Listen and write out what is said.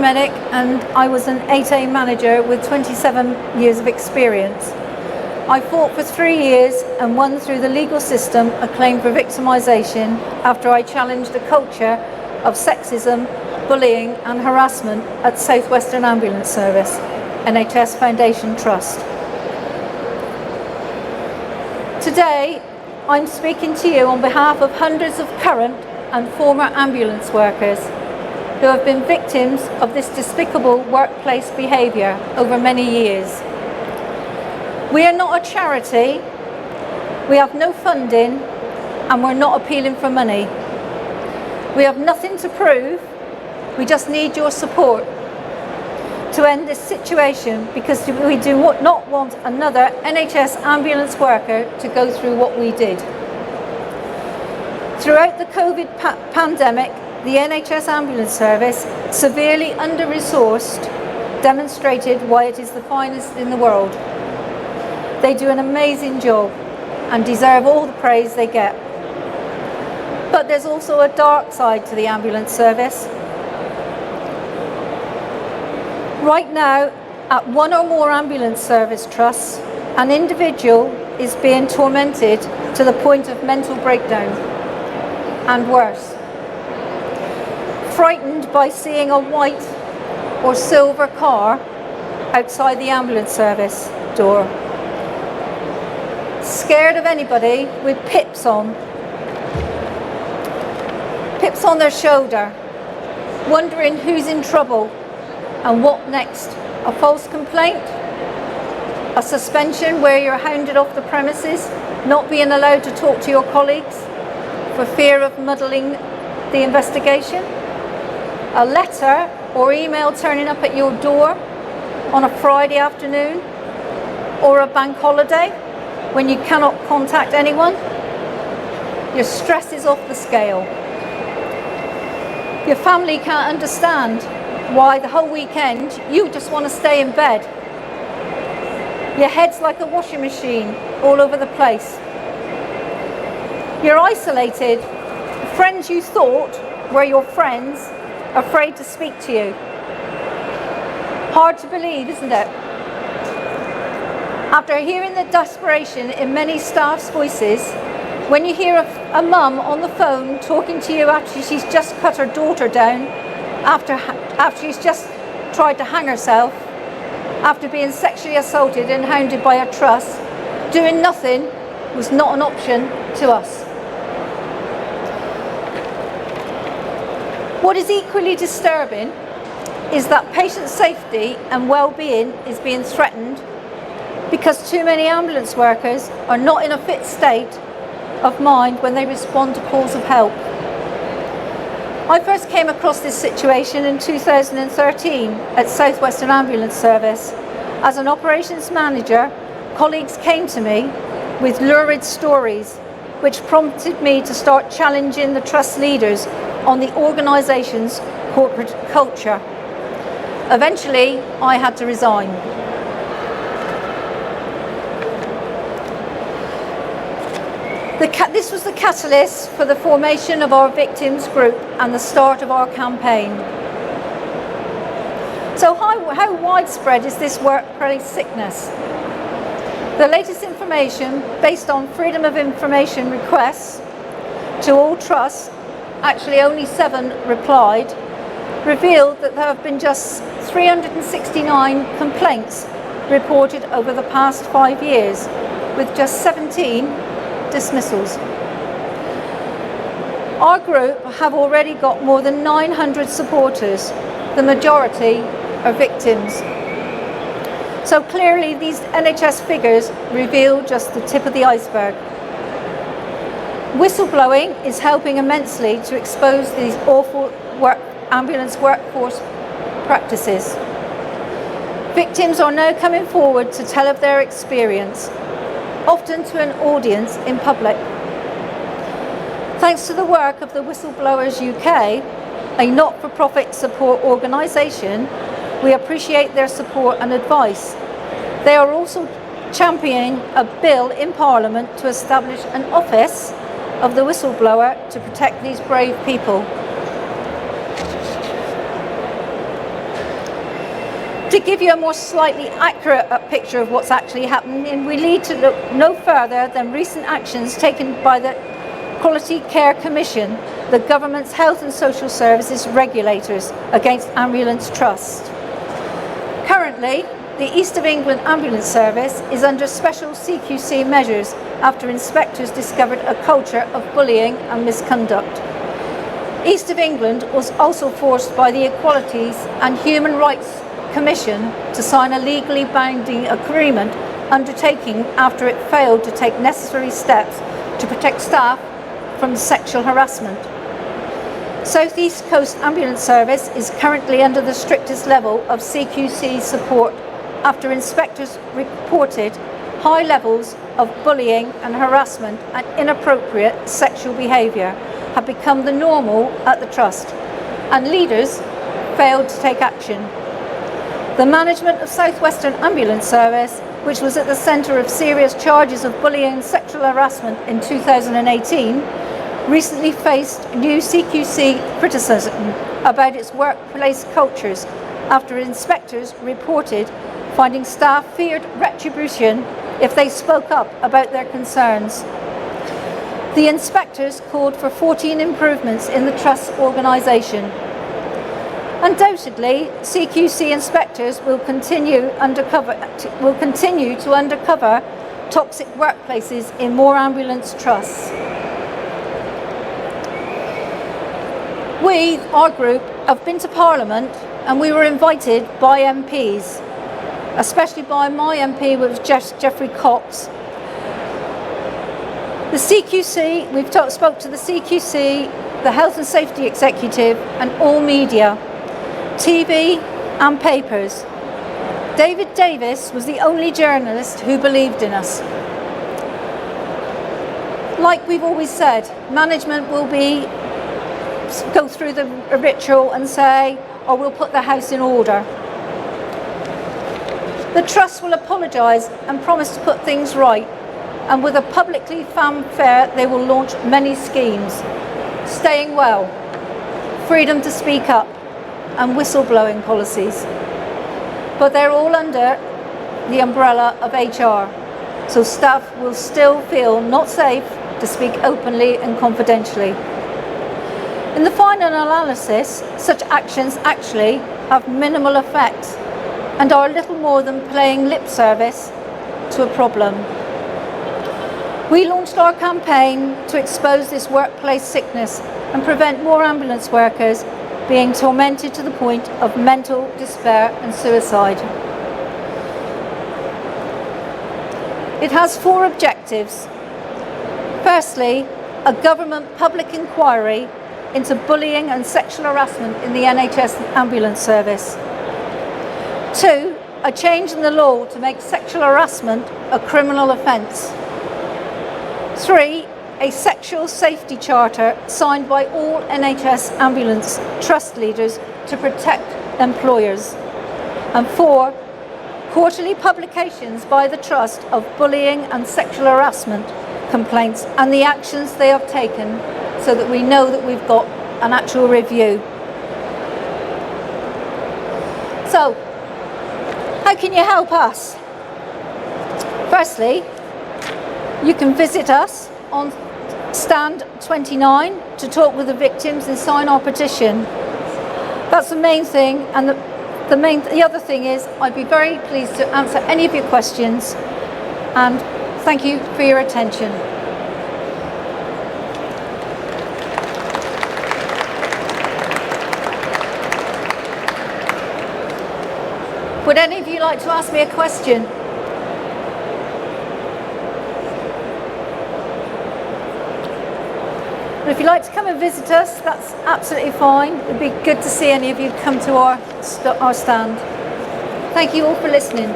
paramedic and I was an 8A manager with 27 years of experience. I fought for 3 years and won through the legal system a claim for victimisation after I challenged the culture of sexism, bullying and harassment at South Western Ambulance Service, NHS Foundation Trust. Today, I'm speaking to you on behalf of hundreds of current and former ambulance workers who have been victims of this despicable workplace behaviour over many years. We are not a charity, we have no funding, and we're not appealing for money. We have nothing to prove, we just need your support to end this situation, because we do not want another NHS ambulance worker to go through what we did. Throughout the COVID pandemic, the NHS ambulance service, severely under-resourced, demonstrated why it is the finest in the world. They do an amazing job and deserve all the praise they get. But there's also a dark side to the ambulance service. Right now, at one or more ambulance service trusts, an individual is being tormented to the point of mental breakdown, and worse. Frightened by seeing a white or silver car outside the ambulance service door. Scared of anybody with pips on their shoulder, wondering who's in trouble and what next. A false complaint? A suspension where you're hounded off the premises, not being allowed to talk to your colleagues for fear of muddling the investigation? A letter or email turning up at your door on a Friday afternoon or a bank holiday when you cannot contact anyone? Your stress is off the scale. Your family can't understand why the whole weekend you just want to stay in bed. Your head's like a washing machine all over the place. You're isolated. Friends you thought were your friends, afraid to speak to you. Hard to believe, isn't it? After hearing the desperation in many staff's voices, when you hear a mum on the phone talking to you after she's just cut her daughter down, after she's just tried to hang herself, after being sexually assaulted and hounded by a trust, doing nothing was not an option to us. What is equally disturbing is that patient safety and well-being is being threatened because too many ambulance workers are not in a fit state of mind when they respond to calls of help. I first came across this situation in 2013 at South Western Ambulance Service. As an operations manager, colleagues came to me with lurid stories, which prompted me to start challenging the trust leaders on the organisation's corporate culture. Eventually, I had to resign. This was the catalyst for the formation of our victims group and the start of our campaign. So how widespread is this workplace sickness? The latest information, based on Freedom of Information requests to all trusts, actually only 7 replied, revealed that there have been just 369 complaints reported over the past 5 years, with just 17 dismissals. Our group have already got more than 900 supporters. The majority are victims. So clearly these NHS figures reveal just the tip of the iceberg. Whistleblowing is helping immensely to expose these awful ambulance workforce practices. Victims are now coming forward to tell of their experience, often to an audience in public. Thanks to the work of the Whistleblowers UK, a not-for-profit support organisation, we appreciate their support and advice. They are also championing a bill in Parliament to establish an office of the whistleblower to protect these brave people. To give you a more slightly accurate picture of what's actually happening, we need to look no further than recent actions taken by the Quality Care Commission, the government's health and social services regulators, against ambulance trust. Currently, the East of England Ambulance Service is under special CQC measures after inspectors discovered a culture of bullying and misconduct. East of England was also forced by the Equalities and Human Rights Commission to sign a legally binding agreement undertaking after it failed to take necessary steps to protect staff from sexual harassment. South East Coast Ambulance Service is currently under the strictest level of CQC support after inspectors reported high levels of bullying and harassment and inappropriate sexual behaviour have become the normal at the Trust, and leaders failed to take action. The management of South Western Ambulance Service, which was at the centre of serious charges of bullying and sexual harassment in 2018, recently faced new CQC criticism about its workplace cultures after inspectors reported finding staff feared retribution if they spoke up about their concerns. The inspectors called for 14 improvements in the Trust's organisation. Undoubtedly, CQC inspectors will continue to uncover toxic workplaces in more ambulance trusts. We, our group, have been to Parliament and we were invited by MPs, especially by my MP, which was Geoffrey Cox. The CQC, we've spoke to the CQC, the Health and Safety Executive and all media, TV and papers. David Davis was the only journalist who believed in us. Like we've always said, management will go through the ritual and say, "Oh, we'll put the house in order." The Trust will apologise and promise to put things right, and with a publicly fanfare they will launch many schemes: staying well, freedom to speak up and whistleblowing policies. But they're all under the umbrella of HR, so staff will still feel not safe to speak openly and confidentially. In the final analysis, such actions actually have minimal effect and are little more than paying lip service to a problem. We launched our campaign to expose this workplace sickness and prevent more ambulance workers being tormented to the point of mental despair and suicide. It has 4 objectives. Firstly, a government public inquiry into bullying and sexual harassment in the NHS ambulance service. 2, a change in the law to make sexual harassment a criminal offence. 3, a sexual safety charter signed by all NHS ambulance trust leaders to protect employers. And 4, quarterly publications by the Trust of bullying and sexual harassment complaints and the actions they have taken, so that we know that we've got an actual review. So, how can you help us? Firstly, you can visit us on stand 29 to talk with the victims and sign our petition. That's the main thing, and the other thing is I'd be very pleased to answer any of your questions, and thank you for your attention. Would any of you like to ask me a question? If you'd like to come and visit us, that's absolutely fine. It'd be good to see any of you come to our stand. Thank you all for listening.